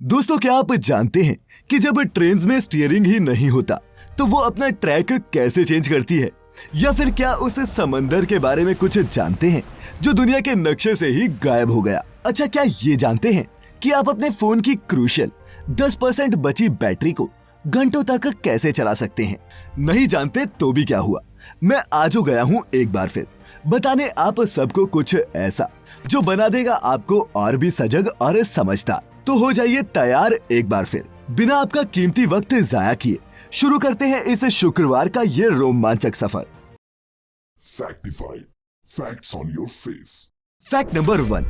दोस्तों, क्या आप जानते हैं कि जब ट्रेन में स्टीयरिंग ही नहीं होता तो वो अपना ट्रैक कैसे चेंज करती है? या फिर क्या उस समंदर के बारे में कुछ जानते हैं जो दुनिया के नक्शे से ही गायब हो गया? अच्छा, क्या ये जानते हैं कि आप अपने फोन की क्रूशियल 10% बची बैटरी को घंटों तक कैसे चला सकते हैं? नहीं जानते तो भी क्या हुआ, मैं आज हो गया हूँ एक बार फिर बताने आप सबको कुछ ऐसा जो बना देगा आपको और भी सजग और समझदार। तो हो जाइए तैयार एक बार फिर, बिना आपका कीमती वक्त जाया किए शुरू करते हैं इस शुक्रवार का ये रोमांचक सफर। Facts on your face. Fact number 1।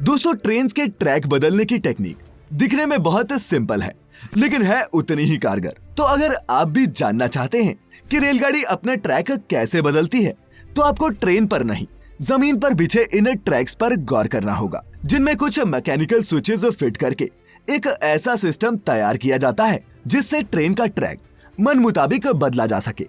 दोस्तों, ट्रेन के ट्रैक बदलने की टेक्निक दिखने में बहुत सिंपल है, लेकिन है उतनी ही कारगर। तो अगर आप भी जानना चाहते हैं कि रेलगाड़ी अपना ट्रैक कैसे बदलती है, तो आपको ट्रेन पर नहीं, जमीन पर बिछे इन ट्रैक्स पर गौर करना होगा, जिनमें कुछ मैकेनिकल स्विचेस फिट करके एक ऐसा सिस्टम तैयार किया जाता है जिससे ट्रेन का ट्रैक मन मुताबिक बदला जा सके।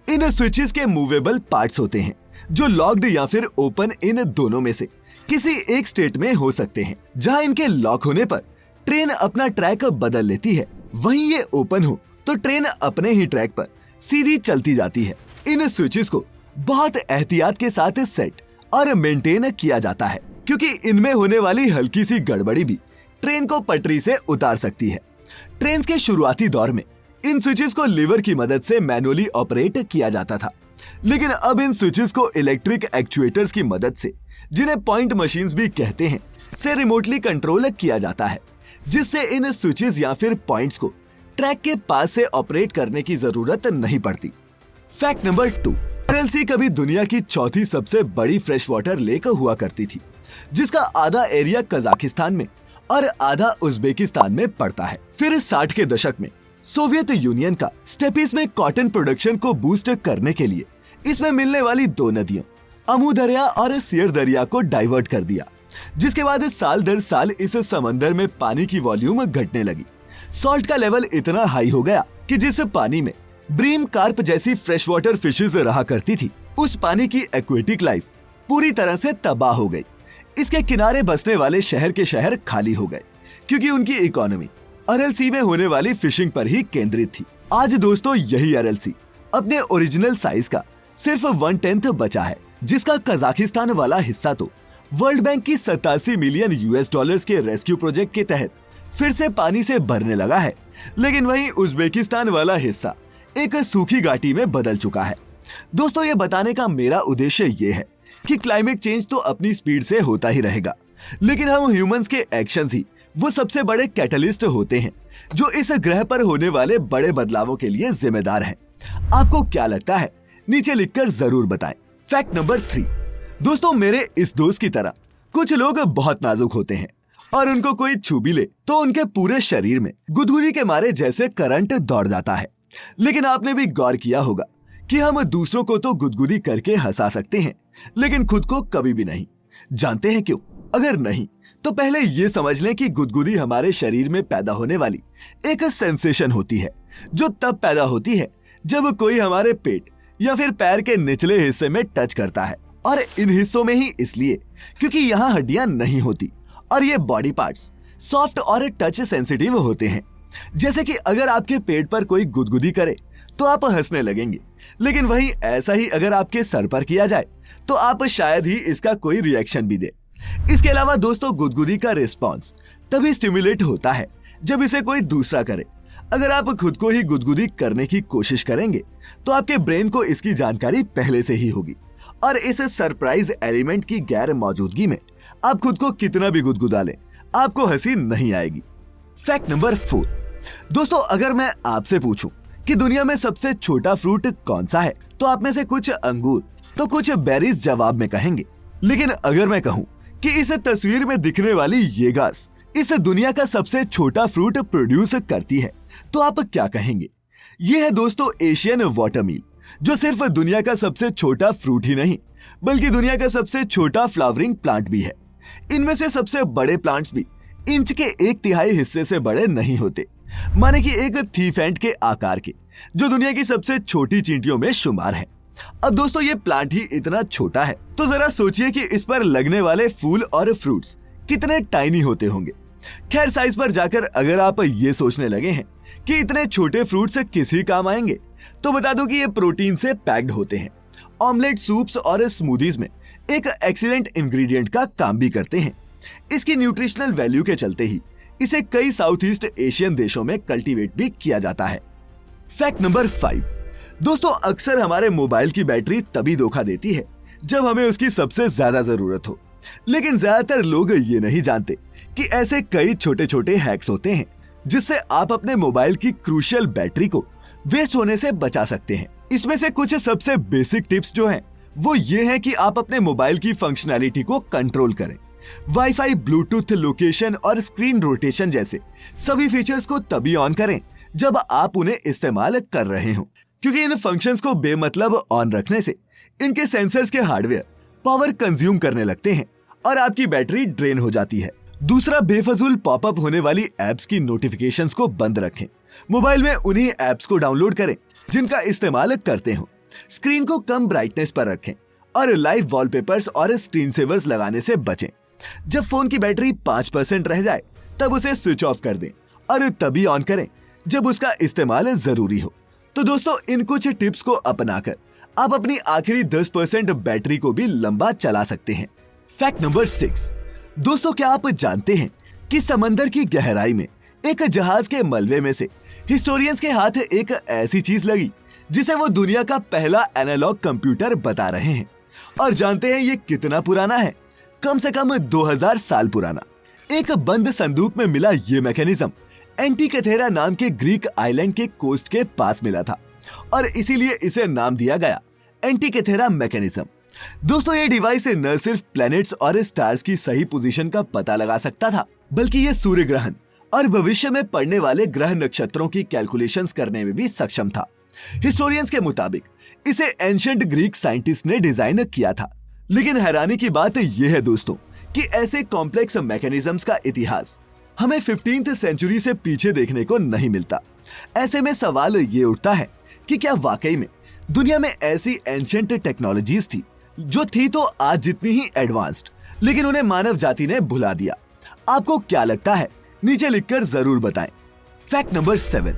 इन स्विचेस के मूवेबल पार्ट्स होते हैं जो लॉक्ड या फिर ओपन, इन दोनों में से किसी एक स्टेट में हो सकते हैं। जहां इनके लॉक होने पर ट्रेन अपना ट्रैक बदल लेती है, वहीं ये ओपन हो तो ट्रेन अपने ही ट्रैक पर सीधी चलती जाती है। इन स्विचेस को बहुत एहतियात के साथ सेट और मेंटेन किया जाता है, क्योंकि इनमें होने वाली हल्की सी गड़बड़ी भी ट्रेन को पटरी से उतार सकती है। ट्रेन के शुरुआती दौर में इन स्विचेस को लीवर की मदद से मैनुअली ऑपरेट किया जाता था, लेकिन अब इन स्विचेस को इलेक्ट्रिक एक्चुएटर्स की मदद से, जिन्हें पॉइंट मशीन्स भी कहते हैं, से रिमोटली कंट्रोल किया जाता है, जिससे इन स्विचेस या फिर पॉइंट्स को ट्रैक के पास से ऑपरेट करने की जरूरत नहीं पड़ती। Fact number 2। आरएलसी कभी दुनिया की चौथी सबसे बड़ी फ्रेश वाटर लेक हुआ करती थी, जिसका आधा एरिया कजाकिस्तान में और आधा उज्बेकिस्तान में पड़ता है। फिर 60 के दशक में सोवियत यूनियन का स्टेपिस में कॉटन प्रोडक्शन को बूस्ट करने के लिए इसमें मिलने वाली दो नदियों अमू दरिया और सियर दरिया को डाइवर्ट कर दिया, जिसके बाद साल दर साल इस समंदर में पानी की वॉल्यूम घटने लगी। सॉल्ट का लेवल इतना हाई हो गया कि जिस पानी में ब्रीम, कार्प जैसी फ्रेश वाटर फिशेज रहा करती थी, उस पानी की एक्वेटिक लाइफ पूरी तरह से तबाह हो गई। इसके किनारे बसने वाले शहर के शहर खाली हो गए, क्योंकि उनकी इकोनॉमी आरएलसी में होने वाली फिशिंग पर ही केंद्रित थी। आज दोस्तों, यही आरएलसी अपने ओरिजिनल साइज का सिर्फ 1/10 बचा है, जिसका कजाकिस्तान वाला हिस्सा तो वर्ल्ड बैंक की 87 मिलियन यूएस डॉलर्स के रेस्क्यू प्रोजेक्ट के तहत फिर से पानी से भरने लगा है, लेकिन वहीं उज्बेकिस्तान वाला हिस्सा एक सूखी घाटी में बदल चुका है। दोस्तों, ये बताने का मेरा उद्देश्य ये है कि क्लाइमेट चेंज तो अपनी स्पीड से होता ही रहेगा, लेकिन हम ह्यूमंस के एक्शंस ही वो सबसे बड़े कैटलिस्ट होते हैं जो इस ग्रह पर होने वाले बड़े बदलावों के लिए जिम्मेदार हैं। आपको क्या लगता है? नीचे लिखकर जरूर बताएं। Fact number 3। दोस्तों, मेरे इस दोस्त की तरह कुछ लोग बहुत नाजुक होते हैं और उनको कोई छू भी ले तो उनके पूरे शरीर में गुदगुदी के मारे जैसे करंट दौड़ जाता है। लेकिन आपने भी गौर किया होगा कि हम दूसरों को तो गुदगुदी करके हंसा सकते हैं, लेकिन खुद को कभी भी नहीं। जानते हैं क्यों? अगर नहीं तो पहले ये समझ लें कि गुदगुदी हमारे शरीर में पैदा होने वाली एक सेंसेशन होती है, जो तब पैदा होती है जब कोई हमारे पेट या फिर पैर के निचले हिस्से में टच करता है। और इन हिस्सों में ही इसलिए क्योंकि यहाँ हड्डियां नहीं होती और ये बॉडी पार्ट्स सॉफ्ट और टच सेंसिटिव होते हैं। जैसे कि अगर आपके पेट पर कोई गुदगुदी करे तो आप हंसने लगेंगे, लेकिन वहीं ऐसा ही अगर आपके सर पर किया जाए तो आप शायद ही इसका कोई रिएक्शन भी दे। इसके अलावा दोस्तों, गुदगुदी का रिस्पॉन्स तभी स्टिमुलेट होता है जब इसे कोई दूसरा करे। अगर आप खुद को ही गुदगुदी करने की कोशिश करेंगे तो आपके ब्रेन को इसकी जानकारी पहले से ही होगी, और इस सरप्राइज एलिमेंट की गैर मौजूदगी में आप खुद को कितना भी गुदगुदा लें, आपको हंसी नहीं आएगी। Fact number 4। दोस्तों, अगर मैं आपसे पूछूं कि दुनिया में सबसे छोटा फ्रूट कौन सा है, तो आप में से कुछ अंगूर तो कुछ बेरीज जवाब में कहेंगे। लेकिन अगर मैं कहूं कि इस तस्वीर में दिखने वाली ये घास इस दुनिया का सबसे छोटा फ्रूट प्रोड्यूस करती है, तो आप क्या कहेंगे? ये है दोस्तों एशियन वाटरमील, जो सिर्फ दुनिया का सबसे छोटा फ्रूट ही नहीं, बल्कि दुनिया का सबसे छोटा फ्लावरिंग प्लांट भी है। इनमें से सबसे बड़े प्लांट्स भी इंच के 1/3 हिस्से से बड़े नहीं होते, माने कि एक थीफ एंट के आकार के, जो दुनिया की सबसे छोटी चींटियों में शुमार है। अब दोस्तों, ये प्लांट ही इतना छोटा है तो जरा सोचिए कि इस पर लगने वाले फूल और फ्रूट्स कितने टाइनी होते होंगे। खैर, साइज पर जाकर अगर आप ये सोचने लगे हैं कि इतने छोटे फ्रूट्स किसी काम आएंगे, तो बता दूं कि ये प्रोटीन से पैक्ड होते हैं। ऑमलेट, सूप्स और स्मूदीज में एक एक्सीलेंट इंग्रेडिएंट का काम भी करते हैं। इसकी न्यूट्रिशनल वैल्यू के चलते ही इसे कई साउथ ईस्ट एशियन देशों में कल्टीवेट भी किया जाता है। Fact number 5। दोस्तों, अक्सर हमारे मोबाइल की बैटरी तभी धोखा देती है जब हमें उसकी सबसे ज्यादा जरूरत हो, लेकिन ज्यादातर लोग ये नहीं जानते कि ऐसे कई छोटे छोटे हैक्स होते हैं जिससे आप अपने मोबाइल की क्रूशियल बैटरी को वेस्ट होने से बचा सकते हैं। इसमें से कुछ सबसे बेसिक टिप्स जो हैं वो ये हैं कि आप अपने मोबाइल की फंक्शनैलिटी को कंट्रोल करें। वाईफाई, ब्लूटूथ, लोकेशन और स्क्रीन रोटेशन जैसे सभी फीचर्स को तभी ऑन करें जब आप उन्हें इस्तेमाल कर रहे हो, क्योंकि इन फंक्शंस को बेमतलब ऑन रखने से इनके सेंसर्स के हार्डवेयर पावर कंज्यूम करने लगते हैं और आपकी बैटरी ड्रेन हो जाती है। दूसरा, बेफजूल पॉपअप होने वाली एप्स की नोटिफिकेशंस को बंद रखें। मोबाइल में उन्हीं एप्स को डाउनलोड करें जिनका इस्तेमाल करते हो। स्क्रीन को कम ब्राइटनेस पर रखें और लाइव वॉलपेपर्स और स्क्रीन सेवर्स लगाने से बचें। जब फोन की बैटरी 5% रह जाए तब उसे स्विच ऑफ कर दें और तभी ऑन करें जब उसका इस्तेमाल जरूरी हो। तो दोस्तों, इन कुछ टिप्स को अपनाकर आप अपनी आखिरी 10% बैटरी को भी लंबा चला सकते हैं। Fact number 6। दोस्तों, क्या आप जानते हैं कि समंदर की गहराई में एक जहाज के मलबे में से हिस्टोरियंस के हाथ एक ऐसी चीज लगी जिसे वो दुनिया का पहला एनालॉग कंप्यूटर बता रहे हैं। और जानते हैं ये कितना पुराना है? कम से कम 2000 साल पुराना। एक बंद संदूक में मिला ये मैकेनिज्म एंटीकथेरा नाम के ग्रीक आइलैंड के कोस्ट के पास मिला था और इसीलिए इसे नाम दिया गया एंटीकथेरा मैकेनिज्म। दोस्तों, ये डिवाइस न सिर्फ प्लैनेट्स और स्टार्स की सही पोजीशन का पता लगा सकता था, बल्कि ये सूर्य ग्रहण और भविष्य में पड़ने वाले ग्रह नक्षत्रों की कैलकुलेशंस करने में भी सक्षम था। हिस्टोरियंस के मुताबिक इसे एंशिएंट ग्रीक साइंटिस्ट ने डिजाइन किया था। लेकिन हैरानी की बात यह है दोस्तों कि ऐसे कॉम्प्लेक्स मैकेनिज्म्स का इतिहास हमें 15th सेंचुरी से पीछे देखने को नहीं मिलता। ऐसे में सवाल ये उठता है कि क्या वाकई में दुनिया में ऐसी एंशिएंट टेक्नोलॉजीज थी जो थी तो आज जितनी ही एडवांस्ड, लेकिन उन्हें मानव जाति ने भुला दिया। आपको क्या लगता है? नीचे लिखकर जरूर बताएं। Fact number 7।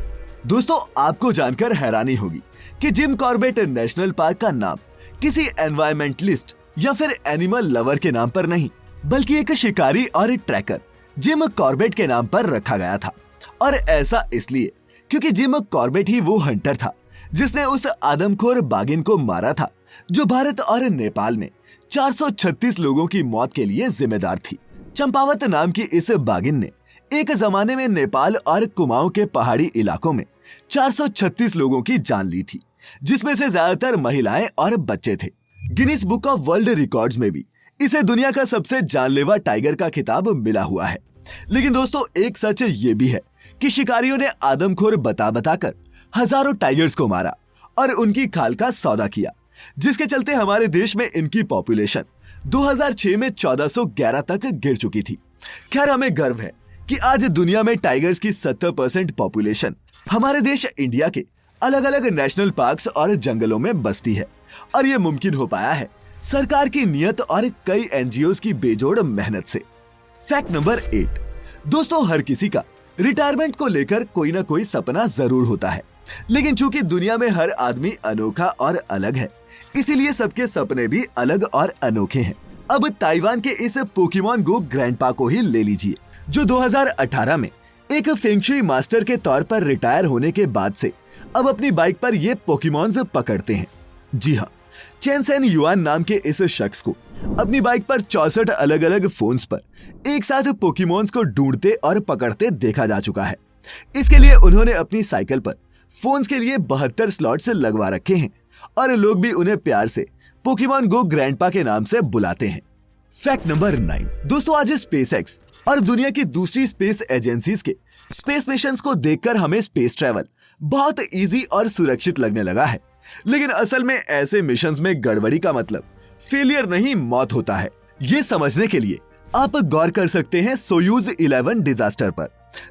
दोस्तों, आपको जानकर हैरानी होगी कि जिम कॉर्बेट नेशनल पार्क का नाम किसी एनवायरमेंटलिस्ट या फिर एनिमल लवर के नाम पर नहीं, बल्कि एक शिकारी और ट्रैकर जिम कॉर्बेट के नाम पर रखा गया था। और ऐसा इसलिए क्योंकि जिम कॉर्बेट ही वो हंटर था जिसने उस आदमखोर बाघिन को मारा था जो भारत और नेपाल में 436 लोगों की मौत के लिए जिम्मेदार थी। चंपावत नाम की इस बाघिन ने एक जमाने में नेपाल और कुमाऊं के पहाड़ी इलाकों में 436 लोगों की जान ली थी, जिसमें से ज्यादातर महिलाएं और बच्चे थे। Guinness book of world records में भी इसे दुनिया का सबसे जानलेवा टाइगर का खिताब मिला हुआ है। लेकिन दोस्तों, एक सच ये भी है कि शिकारियों ने आदमखोर बताकर हजारों टाइगर्स को मारा और उनकी खाल का सौदा किया, जिसके चलते हमारे देश में इनकी पॉपुलेशन 2006 में 1411 तक गिर चुकी थी। खैर, हमें गर्व है कि आज दुनिया में टाइगर्स की 70% पॉपुलेशन हमारे देश इंडिया के अलग अलग नेशनल पार्क्स और जंगलों में बसती है और ये मुमकिन हो पाया है सरकार की नियत और कई एनजीओज की बेजोड़ मेहनत से। Fact number 8। दोस्तों, हर किसी का रिटायरमेंट को लेकर कोई ना कोई सपना जरूर होता है, लेकिन चूंकि दुनिया में हर आदमी अनोखा और अलग है, इसीलिए सबके सपने भी अलग और अनोखे हैं। अब ताइवान के इस पोकेमॉन गो ग्रैंडपा को ही ले लीजिए, जो 2018 में एक फेंगशुई मास्टर के तौर पर रिटायर होने के बाद से अब अपनी बाइक पर ये पोकेमॉन्स पकड़ते हैं। जी हाँ, चेन सेन युआन नाम के इस शख्स को अपनी बाइक पर 64 अलग अलग फोन्स पर एक साथ पोकेमॉन्स को ढूंढते और पकड़ते देखा जा चुका है। इसके लिए उन्होंने अपनी साइकिल पर फोन्स के लिए 72 स्लॉट्स लगवा रखे हैं और लोग भी उन्हें प्यार से पोकेमॉन गो ग्रैंडपा के नाम से बुलाते हैं। Fact number 9। दोस्तों, आज स्पेसएक्स और दुनिया की दूसरी स्पेस एजेंसीज के स्पेस मिशंस को देखकर हमें स्पेस ट्रैवल बहुत इजी और सुरक्षित लगने लगा है, लेकिन असल में ऐसे मिशंस में गड़बड़ी का मतलब फेलियर नहीं, मौत होता है। ये समझने के लिए आप गौर कर सकते हैं सोयूज 11 डिजास्टर पर,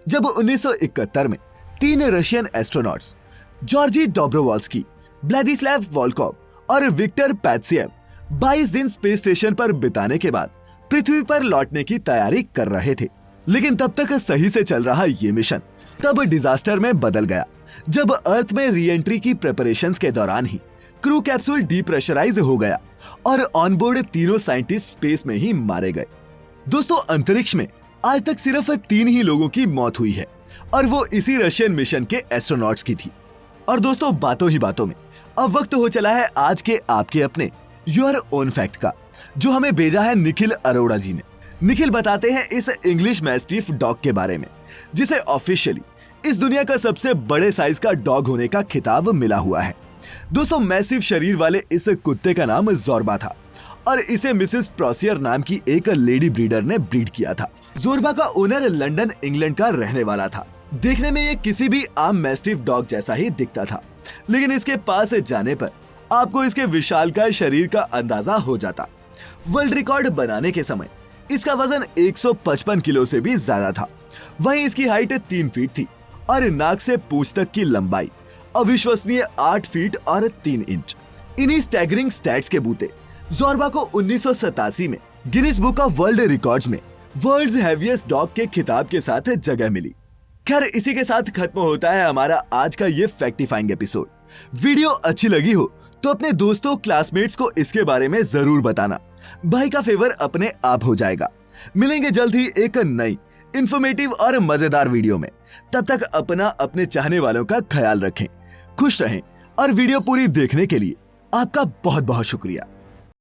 जब 1971 में 3 Russian astronauts Georgy Dobrovolsky, Vladislav Volkov और विक्टर पैत्सिएव 22 दिन स्पेस स्टेशन पर बिताने के बाद पृथ्वी पर लौटने की तैयारी कर रहे थे। लेकिन तब तक सही से चल रहा ये मिशन तब डिजास्टर में बदल गया, जब अर्थ में री एंट्री की प्रिपरेशंस के दौरान ही क्रू कैप्सूल डीप्रेशराइज हो गया और ऑनबोर्ड तीनों साइंटिस्ट स्पेस में ही मारे गए। दोस्तों, अंतरिक्ष में आज तक सिर्फ 3 ही लोगों की मौत हुई है और वो इसी रशियन मिशन के एस्ट्रोनॉट्स की थी। और दोस्तों, बातों ही बातों में अब वक्त हो चला है आज के आपके अपने योर ओन फैक्ट का, जो हमें भेजा है निखिल अरोड़ा जी ने। निखिल बताते हैं इस इंग्लिश मैस्टिफ डॉग के बारे में, जिसे ऑफिशियली इस दुनिया का सबसे बड़े साइज का डॉग होने का खिताब मिला हुआ है। दोस्तों, मैसिव शरीर वाले इस कुत्ते का नाम ज़ोर्बा था और इसे मिसेस प्रोसियर नाम की एक लेडी ब्रीडर ने ब्रीड किया था। ज़ोर्बा का ओनर लंदन, इंग्लैंड का रहने वाला था। देखने में ये किसी भी आम मैस्टिफ डॉग जैसा ही दिखता था, लेकिन इसके पास जाने पर आपको इसके विशालकाय शरीर का अंदाजा हो जाता। वर्ल्ड रिकॉर्ड बनाने के समय इसका वजन 155 किलो से भी ज्यादा था। वहीं इसकी हाइट 3 फीट थी और नाक से पूंछ तक की लंबाई अविश्वसनीय 8 फीट और 3 इंच। इन्हीं स्टैगरिंग स्टैट्स के बूते ज़ोर्बा को 1987 में Guinness book of world records में वर्ल्ड्स हेवीएस्ट डॉग के खिताब के साथ जगह मिली। खैर, इसी के साथ खत्म होता है हमारा आज का ये फैक्टिफाइंग एपिसोड। वीडियो अच्छी लगी हो तो अपने दोस्तों, क्लासमेट्स को इसके बारे में जरूर बताना। भाई का फेवर अपने आप हो जाएगा। मिलेंगे जल्द ही एक नई इंफॉर्मेटिव और मजेदार वीडियो में। तब तक अपना, अपने चाहने वालों का ख्याल रखें, खुश रहें और वीडियो पूरी देखने के लिए आपका बहुत बहुत शुक्रिया।